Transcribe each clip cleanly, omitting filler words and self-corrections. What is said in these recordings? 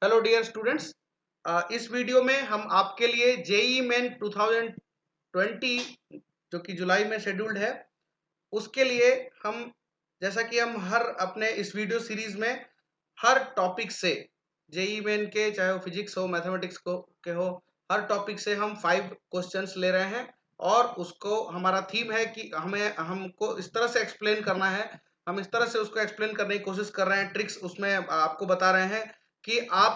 Hello dear students, इस video में हम आपके लिए जेई मेन 2020 जो कि जुलाई में शेड्यूल्ड है उसके लिए हम जैसा कि हम हर अपने इस वीडियो सीरीज में हर टॉपिक से जेई मेन के चाहे वो फिजिक्स हो मैथमेटिक्स को के हो हर टॉपिक से हम 5 क्वेश्चंस ले रहे हैं और उसको हमारा थीम है कि हमको इस तरह से एक्सप्लेन करना है। हम इस तरह से उसको एक्सप्लेन करने की कोशिश कर रहे हैं, ट्रिक्स उसमें आपको बता रहे हैं कि आप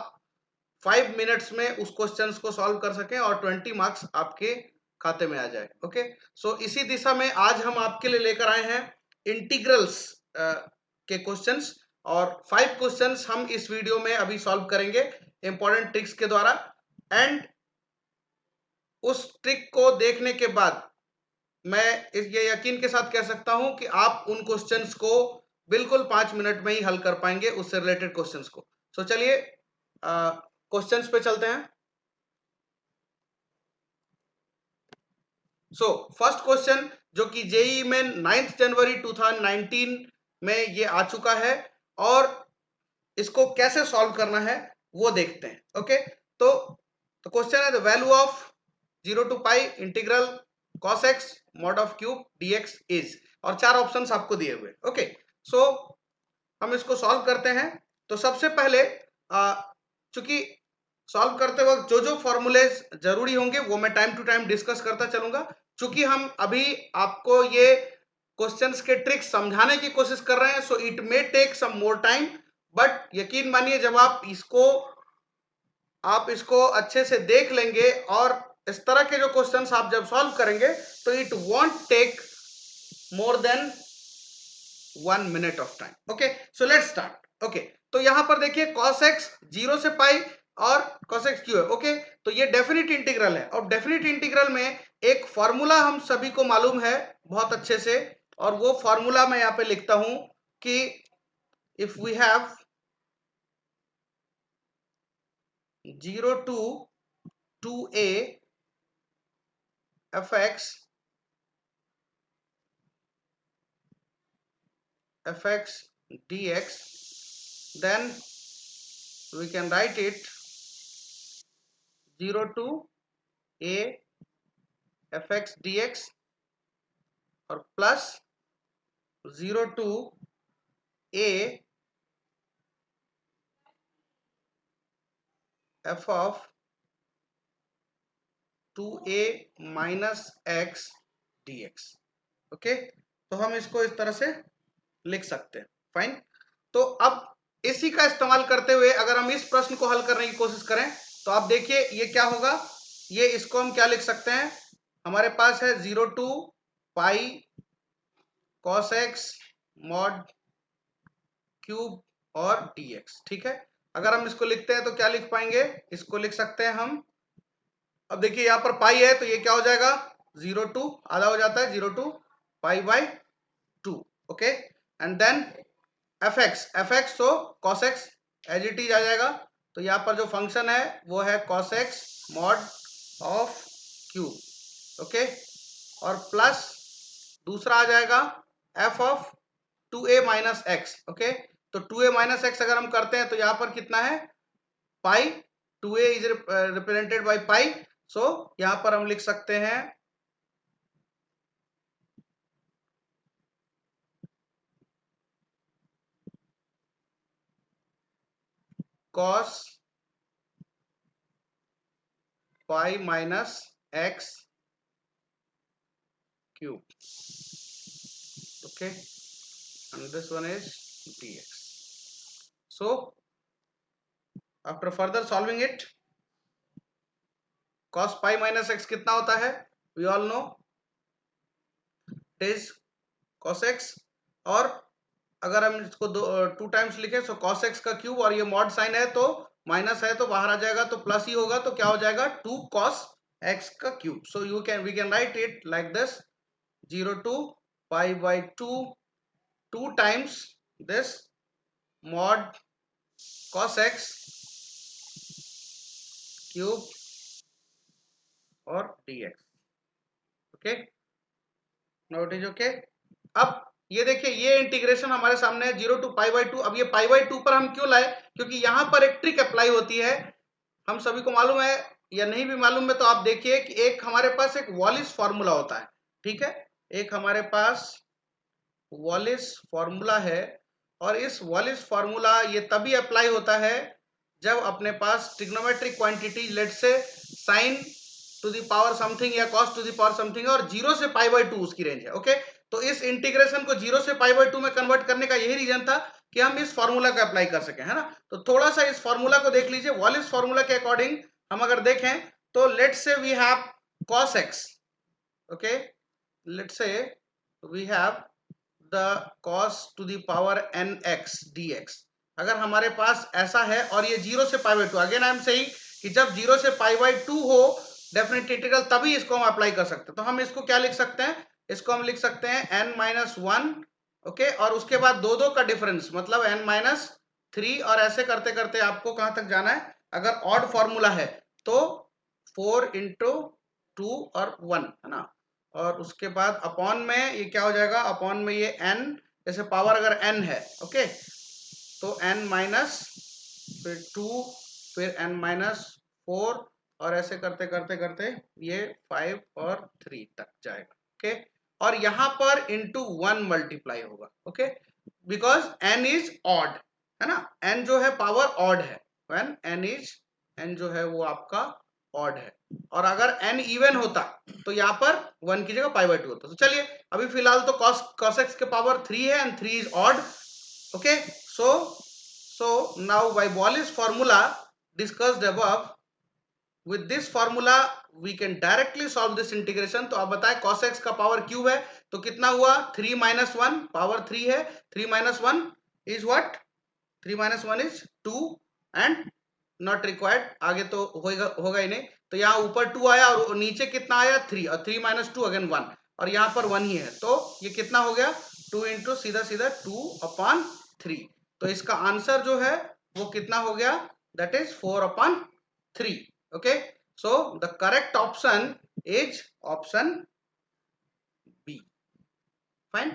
5 मिनट्स में उस क्वेश्चन को सॉल्व कर सकें और 20 मार्क्स आपके खाते में आ जाए। ओके, सो इसी दिशा में आज हम आपके लिए लेकर आए हैं इंटीग्रल्स के क्वेश्चंस और 5 क्वेश्चंस हम इस वीडियो में अभी सॉल्व करेंगे इंपॉर्टेंट ट्रिक्स के द्वारा। एंड उस ट्रिक को देखने के बाद मैं ये यकीन के साथ कह सकता हूं कि आप उन क्वेश्चंस को बिल्कुल 5 मिनट में ही हल कर पाएंगे, उससे रिलेटेड क्वेश्चंस को। सो चलिए क्वेश्चंस पे चलते हैं। सो फर्स्ट क्वेश्चन जो कि जेई में 9 जनवरी 2019 में ये आ चुका है और इसको कैसे सॉल्व करना है वो देखते हैं। ओके, तो क्वेश्चन है the value of 0 to pi integral cos x mod of cube dx is, और 4 ऑप्शंस आपको दिए हुए। ओके, सो हम इसको सॉल्व करते हैं। तो सबसे पहले चूंकि सॉल्व करते वक्त जो जो फॉर्मूलेज जरूरी होंगे वो मैं टाइम टू टाइम डिस्कस करता चलूंगा। चूंकि हम अभी आपको ये क्वेश्चंस के ट्रिक्स समझाने की कोशिश कर रहे हैं, so it may take some more time, but यकीन मानिए जब आप इसको अच्छे से देख लेंगे और इस तरह के जो क्वेश्चंस आप जब सॉल्व करेंगे तो it won't take more than 1 minute of time. Okay, so let's start. Okay, तो यहां पर देखिए cos x 0 से पाई और cos x क्यू है। ओके, तो ये डेफिनेट इंटीग्रल है और डेफिनेट इंटीग्रल में एक फॉर्मूला हम सभी को मालूम है बहुत अच्छे से, और वो फॉर्मूला मैं यहां पे लिखता हूं कि if we have 0 to 2a fx dx, then we can write it 0 to a fx dx और plus 0 to a f of 2a minus x dx। Okay, तो हम इसको इस तरह से लिख सकते हैं। फाइन, तो अब इसी का इस्तेमाल करते हुए अगर हम इस प्रश्न को हल करने की कोशिश करें तो आप देखिए ये क्या होगा। ये इसको हम क्या लिख सकते हैं, हमारे पास है 0 to pi cos x mod cube और dx। ठीक है, अगर हम इसको लिखते हैं तो क्या लिख पाएंगे, इसको लिख सकते हैं हम, अब देखिए यहां पर पाई है तो ये क्या हो जाएगा 0 टू आधा हो जाता है 0 to pi by 2। Okay, and then fx तो cos x as it is आ जाएगा। तो यहाँ पर जो फंक्शन है वो है cos x mod of cube. Okay, और प्लस दूसरा आ जाएगा f of 2a minus x. Okay, तो 2a माइनस एक्स अगर हम करते हैं तो यहाँ पर कितना है pi, 2a is represented by pi, so यहाँ पर हम लिख सकते हैं cos pi minus x cube. Okay, and this one is dx. So after further solving it, cos pi minus x कितना होता है, we all know it is cos x, और अगर हम इसको 2 टाइम्स लिखें तो cos x का क्यूब, और ये मॉड साइन है तो माइनस है तो बाहर आ जाएगा तो प्लस ही होगा, तो क्या हो जाएगा 2 cos x का cube. So we can write it like this 0 to pi by 2 times this mod cos x cube और dx। Okay, now it is okay. अब ये देखिए ये इंटीग्रेशन हमारे सामने है 0 टू पाई बाई 2। अब ये पाई बाई 2 पर हम क्यों लाए, क्योंकि यहाँ पर एक ट्रिक अप्लाई होती है, हम सभी को मालूम है या नहीं भी मालूम है तो आप देखिए कि एक हमारे पास एक वॉलिस फॉर्मूला होता है, ठीक है, एक हमारे पास वॉलिस फॉर्मूला है, और इस वॉलिस फॉर्मूला ये तभी अप्लाई होता है जब अपने पास trigonometric quantity let say sine to the power something या cos to the power something और 0 से पाई बाई 2 उसकी रेंज है। ओके, तो इस इंटीग्रेशन को 0 से पाई बाई 2 में कन्वर्ट करने का यही रीजन था कि हम इस फॉर्मूला को अप्लाई कर सके, है ना। तो थोड़ा सा इस फॉर्मूला को देख लीजिए। वॉलिस फॉर्मूला के अकॉर्डिंग हम अगर देखें तो let say we have cos x, okay, let say we have the cos to the power nx dx। अगर हमारे पास ऐसा है और ये 0 से पाई by 2, again I am saying कि जब 0 से पाई बाई 2 हो डेफिनेट इंटीग्रल तभी इसको हम अप्लाई कर सकते हैं। तो हम इसको क्या लिख सकते हैं, इसको हम लिख सकते हैं n माइनस 1, ओके, और उसके बाद दो दो का डिफरेंस मतलब n माइनस 3, और ऐसे करते करते आपको कहां तक जाना है, अगर ऑड फॉर्मूला है तो 4 इंटू 2 और 1, है ना, और उसके बाद अपॉन में ये क्या हो जाएगा, अपॉन में ये n, जैसे पावर अगर n है, ओके, तो n माइनस फिर 2 फिर n माइनस 4 और ऐसे करते करते करते ये 5 और 3 तक जाएगा, ओके, और यहां पर इंटू 1 मल्टीप्लाई होगा, okay, because n is odd, है ना, n जो है पावर ऑड है, व्हेन n जो है वो आपका ऑड है, और अगर n इवन होता तो यहाँ पर 1 की जगह पाई बाई 2 होता। तो चलिए अभी फिलहाल तो cos x के पावर 3 है and 3 is odd, okay, so now by Wallis formula discussed above, with this formula we can directly solve this integration। तो आप बताएं cos x का पावर क्यूब है तो कितना हुआ, 3 माइनस 1, पावर 3 है, 3 minus 1 is what, 3 minus 1 is 2 and not required, आगे तो होगा ही नहीं, तो यहाँ ऊपर 2 आया और नीचे कितना आया 3, और 3 माइनस 2 अगेन 1, और यहाँ पर 1 ही है, तो ये कितना हो गया 2 इंटू सीधा सीधा 2 अपॉन 3। तो इसका आंसर जो है वो कितना हो गया, that is 4 upon 3, okay, so the correct option is option B, fine.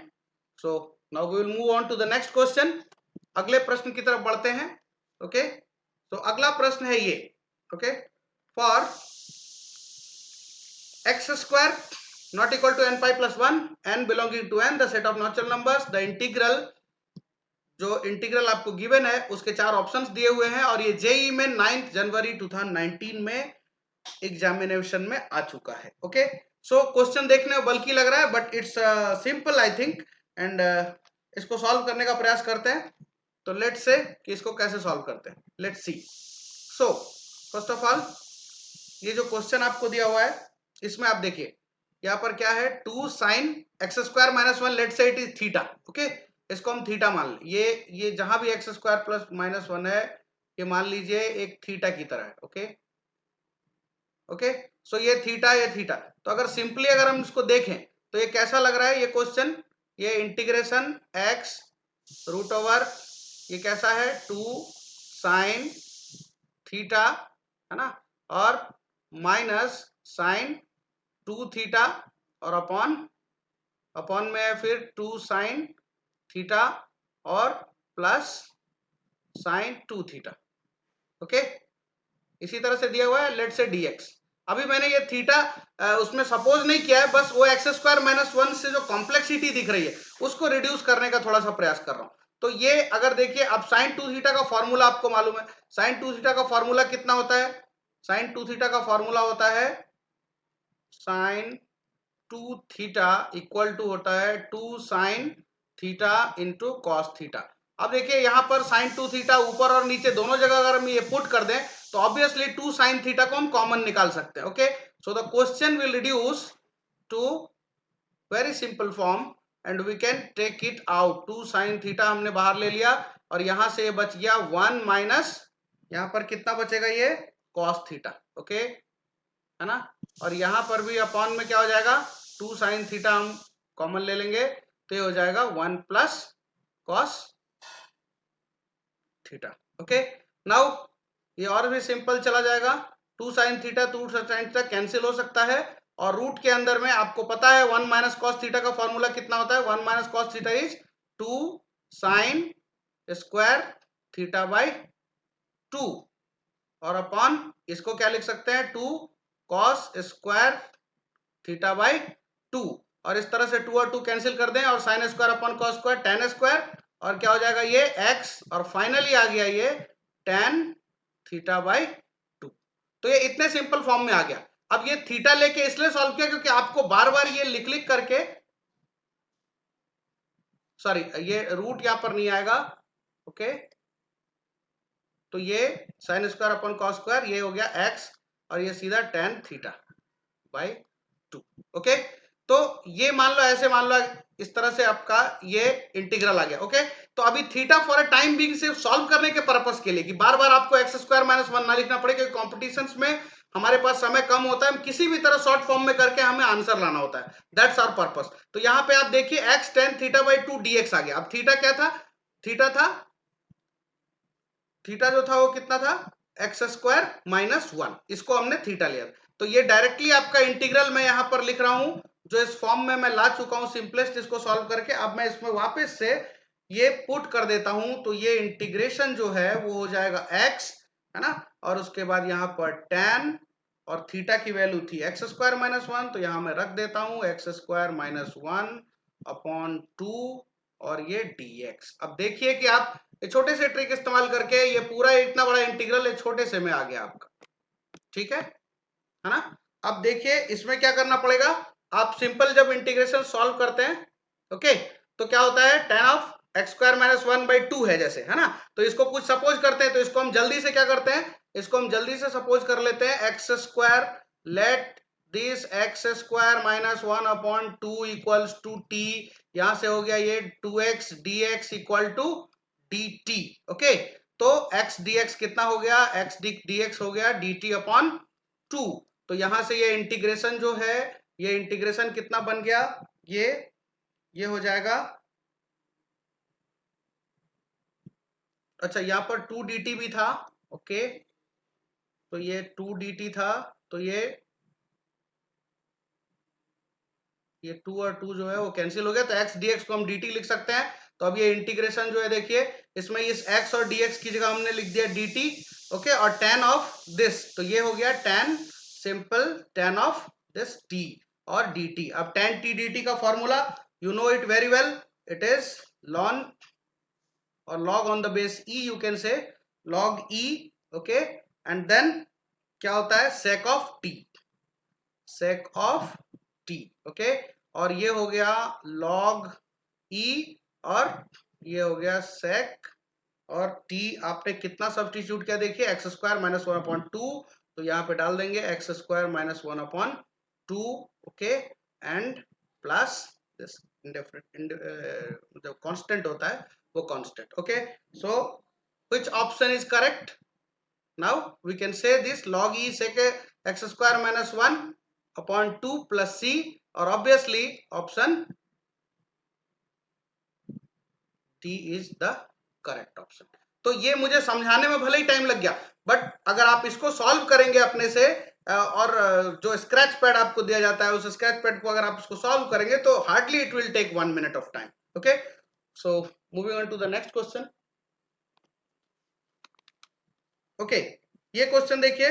So now we will move on to the next question, अगले प्रश्न की तरफ बढ़ते हैं, ओके, तो अगला प्रश्न है ये, okay, for x square not equal to n pi plus 1 n belonging to n the set of natural numbers, the integral, जो इंटीग्रल आपको गिवन है उसके 4 ऑप्शंस दिए हुए हैं, और ये जेई में 9 जनवरी 2019 में एग्जामिनेशन में आ चुका है, ओके। सो क्वेश्चन देखने में बल्कि लग रहा है but it's simple I think, and इसको सॉल्व करने का प्रयास करते हैं। तो लेट्स से कि इसको कैसे सॉल्व करते हैं, let's see. So first of all ये जो क्वेश्चन आपको दिया हुआ है इसमें आप देखिए यहाँ पर क्या है, 2 sine x square minus 1, let say it is theta, okay, इसको हम थीटा मान लें, ये जहां भी एक्स स्क्वायर प्लस माइनस 1 है ये मान लीजिए एक थीटा की तरह है, ओके, ओके, सो ये थीटा, तो अगर सिंपली अगर हम इसको देखें तो ये कैसा लग रहा है ये क्वेश्चन, ये इंटीग्रेशन एक्स रूट ओवर ये कैसा है 2 साइन थीटा, है ना, और माइनस साइन 2 थीटा, और अपॉन में फिर 2 साइन थीटा और प्लस साइन 2 थीटा, ओके, इसी तरह से दिया हुआ है लेट से dx। अभी मैंने ये थीटा उसमें सपोज नहीं किया है, बस वो एक्स स्क्वायर माइनस 1 से जो कॉम्प्लेक्सिटी दिख रही है उसको रिड्यूस करने का थोड़ा सा प्रयास कर रहा हूं। तो ये अगर देखिए अब साइन 2 थीटा का फॉर्मूला आपको मालूम है, साइन 2 थीटा का फॉर्मूला कितना होता है, साइन 2 थीटा का फॉर्मूला होता है साइन 2 थीटा इक्वल टू होता है 2 sine theta into cos theta. अब देखिए यहाँ पर साइन 2 थीटा ऊपर और नीचे दोनों जगह अगर हम ये पुट कर दें तो ऑब्वियसली 2 साइन थीटा को हम कॉमन निकाल सकते हैं, okay, so the question will reduce to very simple form and we can take it out. 2 sine theta हमने बाहर ले लिया और यहां से ये बच गया 1 माइनस, यहाँ पर कितना बचेगा ये कॉस थीटा, ओके, है ना, और यहां पर भी अपॉन में क्या हो जाएगा 2 साइन थीटा हम कॉमन ले लेंगे तो ये हो जाएगा 1 plus cos theta, okay. Now ये और भी सिंपल चला जाएगा, 2 sine theta 2 sine theta cancel हो सकता है और रूट के अंदर में आपको पता है 1 माइनस कॉस थीटा का फॉर्मूला कितना होता है, 1 minus cos theta is 2 sine square theta by 2 और अपॉन इसको क्या लिख सकते हैं 2 कॉस स्क्वायर थीटा बाई 2 और इस तरह से 2 और 2 कैंसिल कर दें और sine square upon cos square tan square और क्या हो जाएगा ये x और फाइनली आ गया ये tan थीटा बाई 2। तो ये इतने सिंपल फॉर्म में आ गया। अब ये थीटा लेके इसलिए सॉल्व किया क्योंकि आपको बार बार ये लिख लिख करके, सॉरी ये रूट यहां पर नहीं आएगा, ओके, तो ये sine square upon cos square ये हो गया x और ये सीधा tan थीटा बाई 2। ओके, तो ये मान लो ऐसे मान लो इस तरह से आपका ये इंटीग्रल आ गया। ओके, तो अभी theta for a time being सिर्फ सॉल्व करने के पर्पस के लिए कि बार बार आपको एक्स स्क्वायर माइनस 1 ना लिखना पड़े, क्योंकि कॉम्पिटिशंस में हमारे पास समय कम होता है, हम किसी भी तरह शॉर्ट फॉर्म में करके हमें आंसर लाना होता है, दैट्स आवर पर्पस। तो यहाँ पे आप देखिए x tan theta by 2 dx आ गया। अब थीटा क्या था, थीटा जो था वो कितना था, एक्स स्क्वायर माइनस 1, इसको हमने थीटा लिया। तो ये डायरेक्टली आपका इंटीग्रल मैं यहां पर लिख रहा हूं जो इस फॉर्म में मैं ला चुका हूं सिंपलेस्ट, इसको सॉल्व करके अब मैं इसमें वापस से ये पुट कर देता हूं। तो ये इंटीग्रेशन जो है वो हो जाएगा x, है ना, और उसके बाद यहां पर tan और थीटा की वैल्यू थी एक्स स्क्वायर माइनस 1, तो यहां मैं रख देता हूं एक्स स्क्वायर माइनस 1 अपॉन 2 और ये dx। अब देखिए कि आप छोटे से ट्रिक इस्तेमाल करके ये पूरा इतना बड़ा इंटीग्रल एक छोटे से में आ गया आपका, ठीक है ना। अब देखिए इसमें क्या करना पड़ेगा, आप सिंपल जब इंटीग्रेशन सॉल्व करते हैं, ओके, तो क्या होता है tan of x square minus 1 by 2 है जैसे, है ना, तो इसको कुछ सपोज करते हैं, तो इसको हम जल्दी से क्या करते हैं, इसको हम जल्दी से सपोज कर लेते हैं x square, let this x square minus 1 upon 2 equals to T, यहां से हो गया ये 2x dx equal to dt। Okay, तो x dx कितना हो गया, x dx हो गया dt अपॉन 2। तो यहां से ये इंटीग्रेशन जो है, ये इंटीग्रेशन कितना बन गया, ये हो जाएगा, अच्छा यहाँ पर 2 dt भी था, ओके, तो ये 2 dt था, तो ये 2 और 2 जो है वो कैंसिल हो गया, तो x dx को हम dt लिख सकते हैं। तो अब ये इंटीग्रेशन जो है देखिए इसमें इस x और dx की जगह हमने लिख दिया dt, ओके, और tan ऑफ दिस, तो ये हो गया tan, simple tan of this t और dt। अब tan t dt का formula you know it very well, it is ln or log on the base e, you can say log e, okay, and then क्या होता है sec of t, sec of t, okay, और ये हो गया log e और ये हो गया sec और t आपने कितना सब्स्टिट्यूट किया देखिए एक्स स्क्वायर माइनस 1 अपॉन 2, तो यहाँ पे डाल देंगे x square minus 1 upon 2, okay, and plus this जो कांस्टेंट होता है वो constant, okay. So which option is correct, now we can say this log e sec x square minus 1 upon 2 plus c, और obviously option T is the correct option. तो ये मुझे समझाने में भले ही टाइम लग गया, बट अगर आप इसको सॉल्व करेंगे अपने से और जो स्क्रैच पैड आपको दिया जाता है उस स्क्रैच पैड को अगर आप इसको सॉल्व करेंगे तो hardly it will take 1 minute of time. Okay, so moving on to the next question. Okay, ये क्वेश्चन देखिए,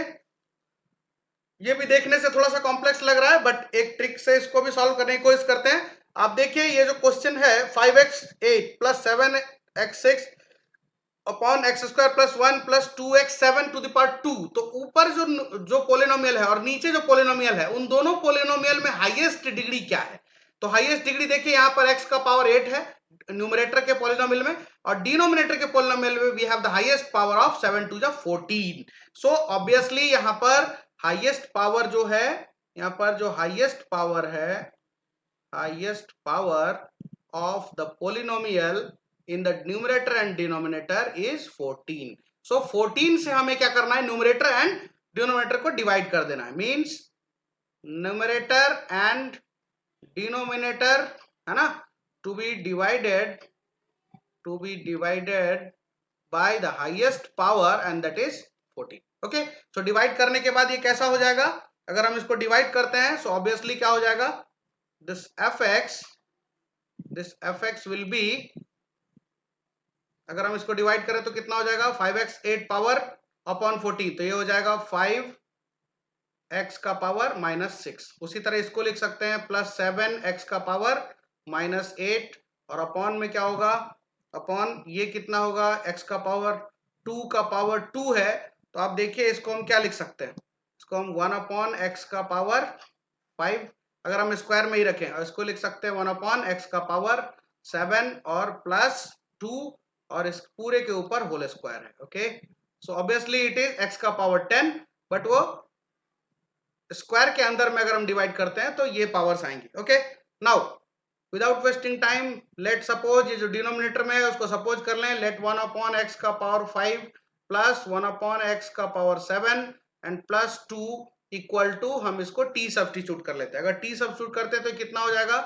ये भी देखने से थोड़ा सा कॉम्प्लेक्स लग रहा है, बट एक ट्रिक से इसको भी सॉल्व करने की कोशिश करते हैं। आप देखिए ये जो क्वेश्चन है 5x8 plus 7x6 upon x square plus 1 plus 2x 7 to the power 2, तो ऊपर जो पोलिनोमियल है और नीचे जो पोलिनोमियल है उन दोनों पोलिनोमियल में हाईएस्ट डिग्री क्या है। तो हाईएस्ट डिग्री देखिए यहाँ पर x का पावर 8 है न्यूमरेटर के पोलिनोमियल में, और डिनोमिनेटर के पोलिनोमियल में we have the highest power of 7 to the 14। सो ऑब्वियसली यहाँ पर हाईएस्ट पावर जो है, यहाँ पर जो हाईएस्ट पावर है, highest power of the polynomial in the numerator and denominator is 14. So 14 से हमें क्या करना है, न्यूमरेटर एंड डिनोमिनेटर को डिवाइड कर देना है, मींस न्यूमरेटर एंड डिनोमिनेटर, है ना, to be divided by the highest power and that is 14। Okay, so divide करने के बाद ये कैसा हो जाएगा, अगर हम इसको डिवाइड करते हैं सो ऑब्वियसली क्या हो जाएगा, this F x will be, अगर हम इसको डिवाइड करें तो कितना हो जाएगा 5x 8 पावर अपॉन 14, तो ये हो जाएगा 5x का पावर -6। उसी तरह इसको लिख सकते हैं प्लस 7x का पावर -8, और अपॉन में क्या होगा, अपॉन ये कितना होगा x का पावर 2 का पावर 2 है, तो आप देखिए इसको हम क्या लिख सकते हैं, इसको हम 1 अपॉन x का पावर 5, अगर हम स्क्वायर में ही रखें, और इसको लिख सकते हैं 1 अपॉन x का पावर 7 और प्लस 2, और इस पूरे के ऊपर होल स्क्वायर है। Okay, so obviously it is x का पावर 10, बट वो स्क्वायर के अंदर में अगर हम डिवाइड करते हैं तो ये पावर्स आएंगी। Okay, now without wasting time let suppose ये जो डिनोमिनेटर में है उसको सपोज कर लें, लेट 1 अपॉन x का पावर 5 प्लस 1 अपॉन x का power 7 and plus 2 equal to, हम इसको t सब्स्टिट्यूट कर लेते हैं। अगर t सब्स्टिट्यूट करते हैं तो कितना हो जाएगा,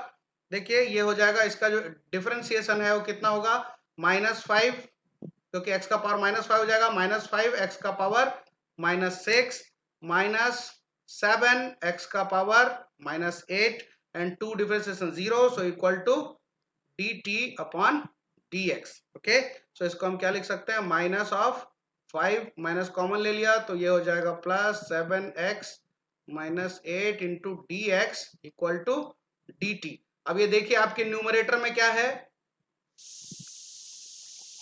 देखिए ये हो जाएगा, इसका जो डिफरेंशिएशन है वो कितना होगा -5, क्योंकि x का पावर -5 हो जाएगा, -5 x का पावर -6 -7 x का power -8 and 2 differentiation 0, so equal to dt upon dx। Okay, so इसको हम क्या लिख सकते हैं, माइनस ऑफ 5, माइनस कॉमन ले लिया तो ये हो जाएगा plus 7x -8 into D X equal to D T. अब ये देखिए आपके न्यूमरेटर में क्या है,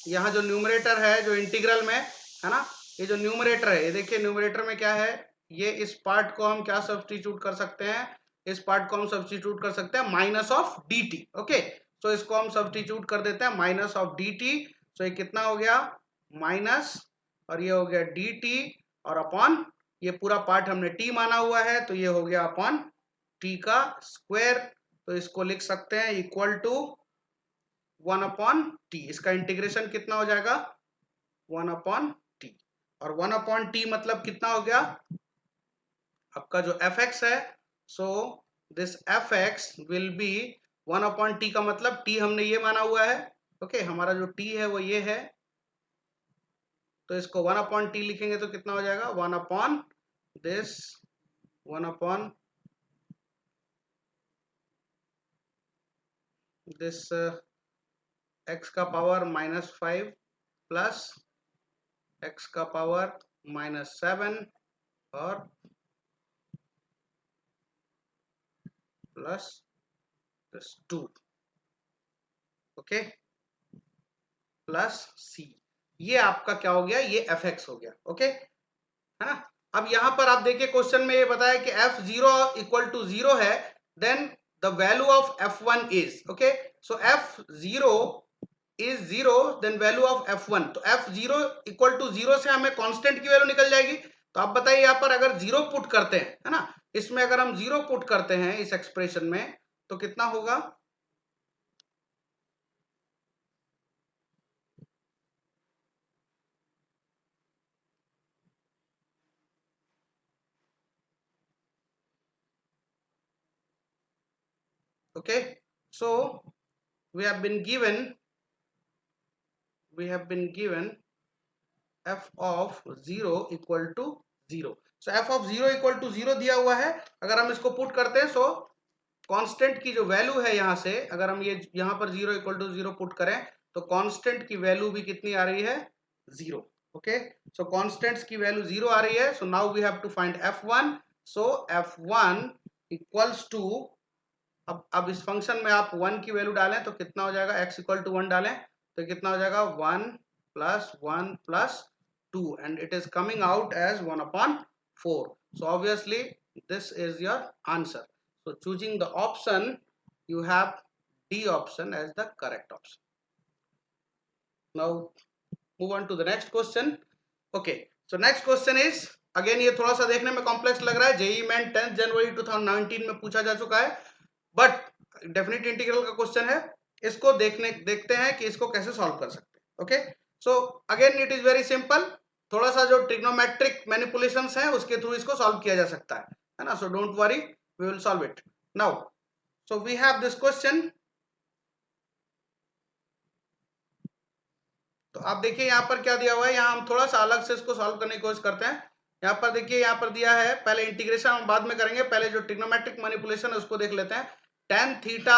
यहाँ जो न्यूमरेटर है जो इंटीग्रल में है ना, ये जो न्यूमरेटर है, ये देखिए न्यूमरेटर में क्या है, ये इस पार्ट को हम क्या सब्स्टिट्यूट कर सकते हैं, इस पार्ट को हम सब्स्टिट्यूट कर सकते हैं minus of d t. Okay, so इसको हम सब्स्टिट्यूट कर देते हैं minus of d t, so ये कितना हो गया माइनस, और ये हो गया डी टी, और अपॉन ये पूरा पार्ट हमने टी माना हुआ है तो ये हो गया अपॉन टी का स्क्वायर, तो इसको लिख सकते हैं इक्वल टू 1 अपॉन टी, इसका इंटीग्रेशन कितना हो जाएगा 1 अपॉन टी, और 1 अपॉन टी मतलब कितना हो गया आपका जो एफ एक्स है, so this F x will be 1 upon T, का मतलब टी हमने ये माना हुआ है। ओके, हमारा जो टी है वो ये है, तो इसको 1 अपॉन टी लिखेंगे तो कितना हो जाएगा 1 upon this 1 upon this x का पावर -5 प्लस x का पावर -7 और प्लस 2, ओके, प्लस c, ये आपका क्या हो गया, ये fx हो गया। ओके, है ना। अब यहां पर आप देखिए क्वेश्चन में ये बताया कि f0 इक्वल टू 0 है, then the value of f1 is, okay, so f0 is 0, then value of f1, तो f0 इक्वल टू 0 से हमें कांस्टेंट की वैल्यू निकल जाएगी। तो आप बताइए यहाँ पर अगर 0 पुट करते हैं, है ना, इसमें अगर हम 0 पुट करते हैं इस एक्सप्रेशन में तो कितना होगा, okay, so we have been given f of 0 equal to 0, so f of 0 equal to 0 दिया हुआ है, अगर हम इसको पुट करते हैं सो कांस्टेंट की जो वैल्यू है यहाँ से, अगर हम ये यहाँ पर 0 इक्वल टू 0 पुट करें तो कांस्टेंट की वैल्यू भी कितनी आ रही है 0। ओके, सो कांस्टेंट्स की वैल्यू 0 आ रही है, so now we have to find f1, so f1 equals to, अब इस फंक्शन में आप 1 की वैल्यू डालें तो कितना हो जाएगा, x इक्वल टू 1 डालें तो कितना हो जाएगा 1 plus 1 plus 2 and it is coming out as 1 upon 4, so obviously this is your answer, so choosing the option you have D option as the correct option. Now move on to the next question. Okay, so next question is again, ये थोड़ा सा देखने में complex लग रहा है, JEE main 10 जनवरी 2019 में पूछा जा चुका है, बट डेफिनेट इंटीग्रल का क्वेश्चन है, इसको देखते हैं कि इसको कैसे सॉल्व कर सकते हैं। Okay, so again it is very simple, थोड़ा सा जो ट्रिग्नोमेट्रिक मैनिपुलेशंस हैं उसके थ्रू इसको सॉल्व किया जा सकता है ना, so don't worry, we will solve it now. So we have this question, तो आप देखिए यहाँ पर क्या दिया हुआ है, यहाँ हम थोड़ा सा अलग से इसको सॉल्व करने की कोशिश करते हैं। यहाँ पर देखिए, यहाँ पर दिया है, पहले इंटीग्रेशन हम बाद में करेंगे, पहले जो ट्रिग्नोमेट्रिक मैनिपुलेशन है उसको देख लेते हैं। tan theta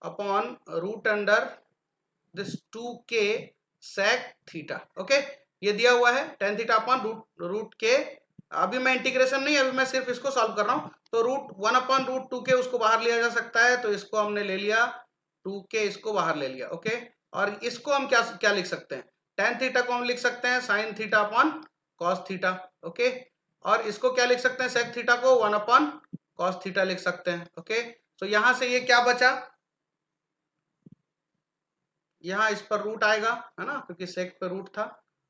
upon root under this 2k sec theta. Okay, ये दिया हुआ है tan थीटा अपॉन रूट के। अभी मैं इंटीग्रेशन नहीं, अभी मैं सिर्फ इसको सॉल्व कर रहा हूं। तो √1/√2k उसको बाहर लिया जा सकता है, तो इसको हमने ले लिया 2k, इसको बाहर ले लिया। ओके, और इसको हम क्या क्या लिख सकते हैं, tan थीटा को हम लिख सकते हैं sin theta upon cos theta. Okay, और इसको क्या लिख सकते हैं, sec थीटा को 1/cos थीटा लिख सकते हैं। ओके, तो यहां से ये क्या बचा, यहाँ इस पर रूट आएगा, है ना, क्योंकि सेक पे रूट था,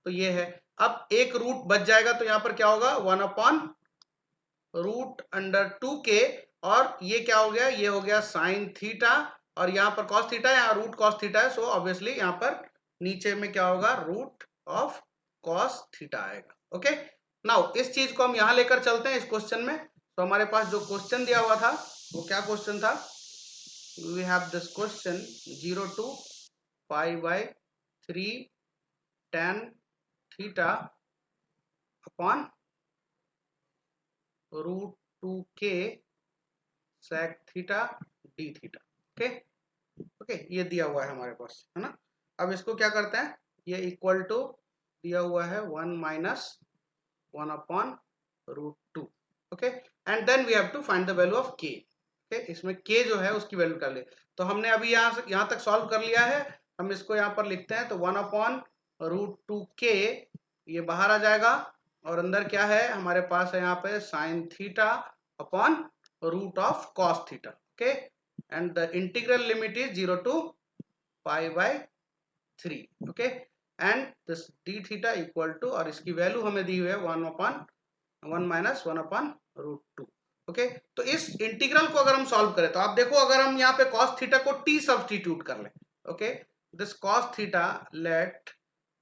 तो ये है। अब एक रूट बच जाएगा, तो यहाँ पर क्या होगा, 1/√2k, और ये क्या हो गया, ये हो गया साइन थीटा, और यहाँ पर कॉस थीटा, यहाँ रूट कॉस थीटा है, सो ऑब्वियसली यहाँ पर नीचे में क्या होगा, रूट ऑफ कॉस थीटा आएगा। ओके, नाउ इस चीज को हम यहाँ लेकर चलते हैं इस क्वेश्चन में। तो हमारे पास जो क्वेश्चन दिया हुआ था वो क्या क्वेश्चन था, we have this question 0 to π/3 tan theta upon √2k sec theta d theta. Okay, okay, ये दिया हुआ है हमारे पास, है ना। अब इसको क्या करते हैं, ये इक्वल टू दिया हुआ है 1-1/√2। Okay, and then we have to find the value of k। Okay, इसमें k जो है उसकी वैल्यू कर ले। तो हमने अभी यहाँ से यहाँ तक सॉल्व कर लिया है, हम इसको यहाँ पर लिखते हैं, तो 1/√2k, ये बाहर आ जाएगा, और अंदर क्या है हमारे पास है, यहाँ पे sine theta upon root of cos theta. Okay, and the integral limit is 0 to π/3। Okay, and this d theta equal to, और इसकी वैल्यू हमें दी हुई है 1/1-1/√2। ओके, तो इस इंटीग्रल को अगर हम सॉल्व करें, तो आप देखो, अगर हम यहाँ पे cos थीटा को t सब्स्टिट्यूट कर लें, okay, this cos theta, let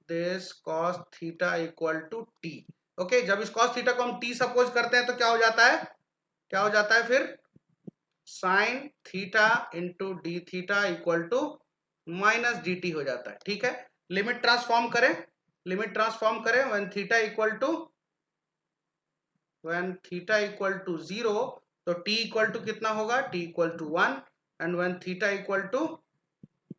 this cos theta equal to t। Okay, जब इस cos थीटा को हम t सपोज करते हैं, तो क्या हो जाता है, क्या हो जाता है फिर, sine theta into d theta equal to minus d t हो जाता है। ठीक है, लिमिट ट्रांसफॉर्म करें, लिमिट ट्रांसफॉर्म करें, व्हेन थीटा इक्वल टू 0, तो t इक्वल टू कितना होगा, t equal to 1, and when theta equal to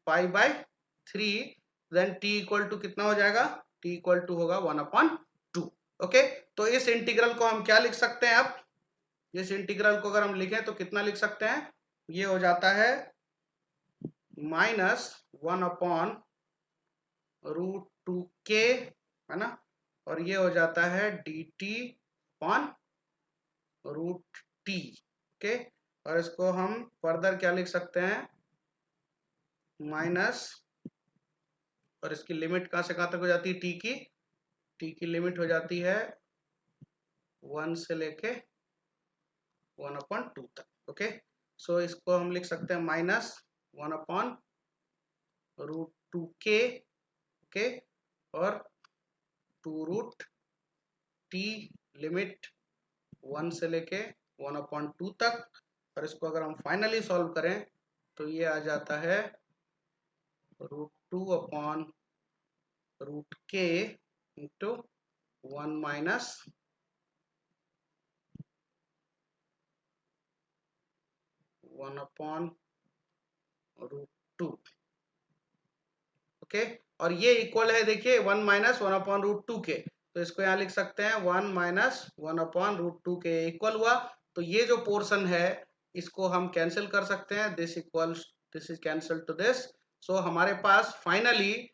π/3, then t equal to कितना हो जाएगा, t इक्वल टू होगा 1/2। ओके, तो इस इंटीग्रल को हम क्या लिख सकते हैं, अब इस इंटीग्रल को अगर हम लिखें तो कितना लिख सकते हैं, ये हो जाता है -1/√2k, है ना, और ये हो जाता है dt/√t। ओके, और इसको हम फर्दर क्या लिख सकते हैं, माइनस, और इसकी लिमिट कहां से कहां तक हो जाती है, t की लिमिट हो जाती है 1 से लेके 1/2 तक। ओके, सो इसको हम लिख सकते हैं -1/√2k, ओके, और 2√t लिमिट 1 से लेके 1/2 तक, और इसको अगर हम फाइनली सॉल्व करें, तो ये आ जाता है √2/√k इंटू 1 माइनस 1/√2। ओके, और ये इक्वल है, देखिए 1 माइनस 1/√2k, तो इसको यहाँ लिख सकते हैं 1 माइनस 1/√2k इक्वल हुआ। तो ये जो पोर्शन है इसको हम कैंसिल कर सकते हैं, this equals, this is cancel to this, so हमारे पास finally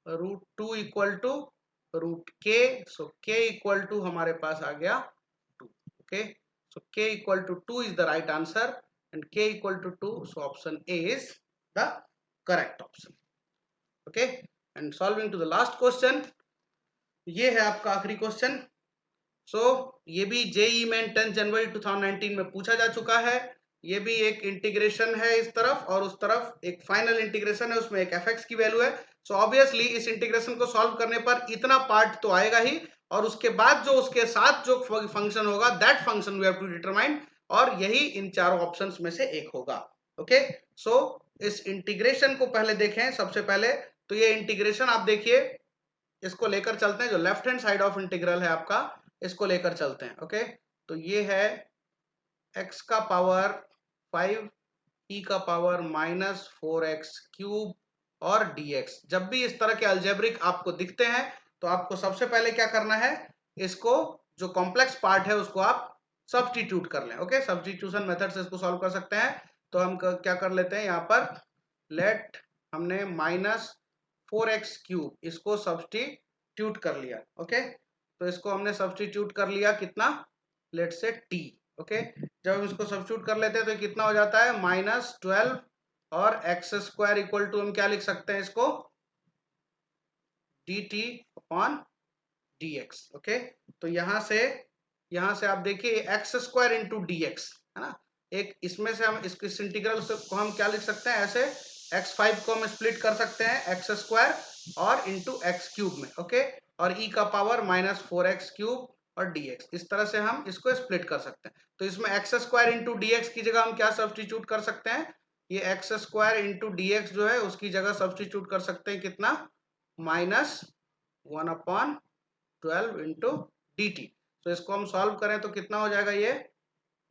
√2 equal to √k, so k equal to हमारे पास आ गया 2। Okay, so k equal to 2 is the right answer, and k equal to 2, so option A is the correct option. Okay, and solving to the last question, ये है आपका आखिरी question. सो ये भी जेई मेन 10 जनवरी 2019 में पूछा जा चुका है। ये भी एक इंटीग्रेशन है इस तरफ, और उस तरफ एक फाइनल इंटीग्रेशन है, उसमें एक एफ की वैल्यू है। सो ऑब्वियसली इस इंटीग्रेशन को सॉल्व करने पर इतना पार्ट तो आएगा ही, और उसके बाद जो उसके साथ जो फंक्शन होगा, that function we have to determine, और यही इन चारों ऑप्शंस में से एक होगा। ओके, सो इस इंटीग्रेशन को पहले देखें। सबसे पहले तो ये इंटीग्रेशन आप देखिए, इसको लेकर चलते हैं, जो left hand side of integral है आपका, इसको लेकर चलते हैं। ओके, तो ये है x का पावर 5 e का पावर -4x³ और dx। जब भी इस तरह के अलजेब्रिक आपको दिखते हैं तो आपको सबसे पहले क्या करना है, इसको जो कॉम्प्लेक्स पार्ट है उसको आप सब्स्टिट्यूट कर लें। ओके, सब्स्टिट्यूशन मेथड से इसको सॉल्व कर सकते हैं। तो हम क्या कर लेते हैं, यहाँ पर लेट हमने -4x³ इसको सब्स्टिट्यूट कर लिया। ओके, तो इसको हमने सब्स्टिट्यूट कर लिया, कितना, लेट से t। ओके, जब हम इसको सब्स्टिट्यूट कर लेते हैं तो कितना हो जाता है, -12 और x² इक्वल टू हम क्या लिख सकते हैं इसको, dt अपॉन dx। ओके, तो यहां से आप देखिए x² इंटू dx है ना, एक इसमें से हम इस इंटीग्रल को हम क्या लिख सकते हैं, ऐसे x5 को हम स्प्लिट कर सकते हैं x² और इंटू x³ में। ओके, और e का पावर -4x³ और dx, इस तरह से हम इसको स्प्लिट कर सकते हैं। तो इसमें x² इंटू dx की जगह हम क्या सब्स्टिट्यूट कर सकते हैं, ये x² इंटू dx जो है उसकी जगह सब्स्टिट्यूट कर सकते हैं, कितना, -1/12 इंटू dt। तो इसको हम सॉल्व करें तो कितना हो जाएगा, ये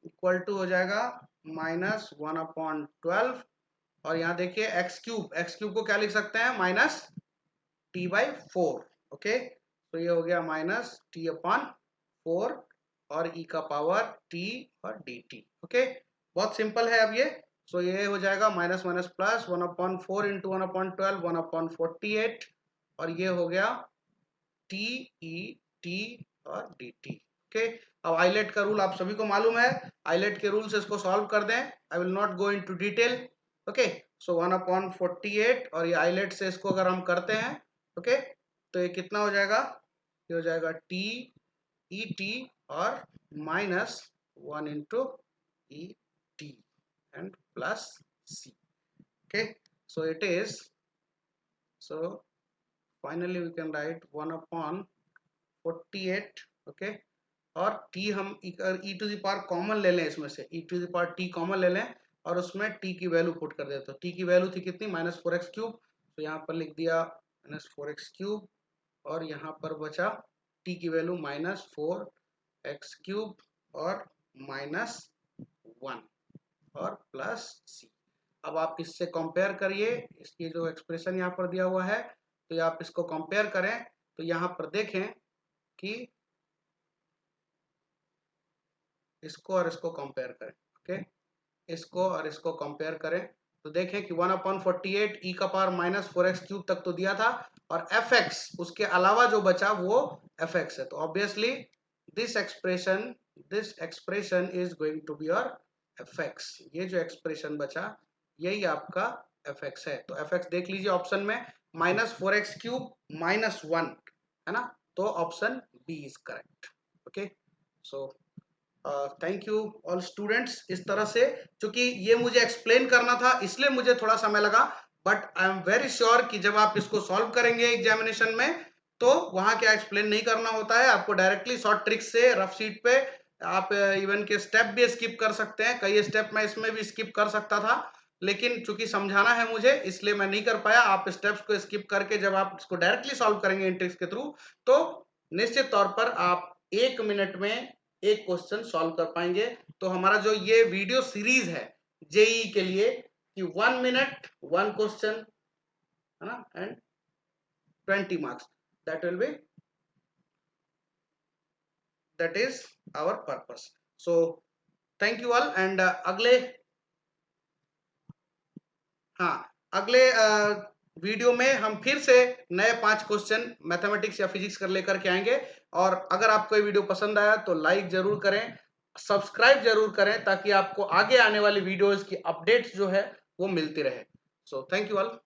इक्वल टू हो जाएगा -1/12, और यहाँ देखिए x³ को क्या लिख सकते हैं, -t/4। ओके, तो ये हो गया -t/4 और e का पावर t और dt। ओके, बहुत सिंपल है अब ये। सो ये हो जाएगा माइनस माइनस प्लस 1/4 इंटू 1/12 1/48, और ये हो गया टी ई टी और डी टी। ओके, अब आइलेट का रूल आप सभी को मालूम है, आइलेट के रूल से इसको सॉल्व कर दें। I will not go into detail. Okay, so 1/48 और ये आइलेट से इसको अगर हम करते हैं, ओके, तो ये कितना हो जाएगा, ये हो जाएगा टी ई टी और -1 into E T and plus C. Okay, so it is, so finally we can write 1/48। ओके, और t हम e to the power common ले लें, इसमें से e to the power t common ले लें और उसमें t की वैल्यू पुट कर दें। तो t की वैल्यू थी कितनी, -4x³, तो यहाँ पर लिख दिया -4x³ और यहाँ पर बचा t की वैल्यू -4x³ और -1 और प्लस c। अब आप इससे कंपेयर करिए, इसकी जो एक्सप्रेशन यहाँ पर दिया हुआ है, तो आप इसको कंपेयर करें तो यहाँ पर देखें कि इसको और इसको कंपेयर करें। ओके, इसको और इसको कंपेयर करें तो देखें कि 1/48 e का पावर -4x³ तक तो दिया था, और fx उसके अलावा जो बचा वो fx है। तो obviously this expression is going to be your fx। ये जो एक्सप्रेशन बचा यही आपका fx है। तो fx देख लीजिए ऑप्शन में, -4x³ -1 है ना, तो option B is correct. Okay, so thank you all students. इस तरह से, क्योंकि ये मुझे एक्सप्लेन करना था इसलिए मुझे थोड़ा समय लगा, but I am very sure कि जब आप इसको सॉल्व करेंगे एग्जामिनेशन में तो वहां क्या एक्सप्लेन नहीं करना होता है, आपको डायरेक्टली शॉर्ट ट्रिक से रफ शीट पे आप इवन के स्टेप भी स्किप कर सकते हैं। कई स्टेप मैं इसमें भी स्किप कर सकता था, लेकिन चूंकि समझाना है मुझे इसलिए मैं नहीं कर पाया। आप स्टेप्स को स्किप करके जब आप इसको डायरेक्टली सॉल्व करेंगे इन ट्रिक्स के थ्रू, तो निश्चित तौर पर आप 1 मिनट में एक क्वेश्चन सॉल्व कर पाएंगे। तो हमारा जो ये वीडियो सीरीज है जेई के लिए कि 1 मिनट 1 क्वेश्चन है ना, and 20 marks, that will be, that is our purpose. So thank you all, and अगले वीडियो में हम फिर से नए 5 क्वेश्चन मैथमेटिक्स या फिजिक्स कर लेकर के आएंगे। और अगर आपको ये वीडियो पसंद आया तो लाइक जरूर करें, सब्सक्राइब जरूर करें, ताकि आपको आगे आने वाली वीडियोस की अपडेट्स जो है वो मिलती रहे। सो थैंक यू ऑल।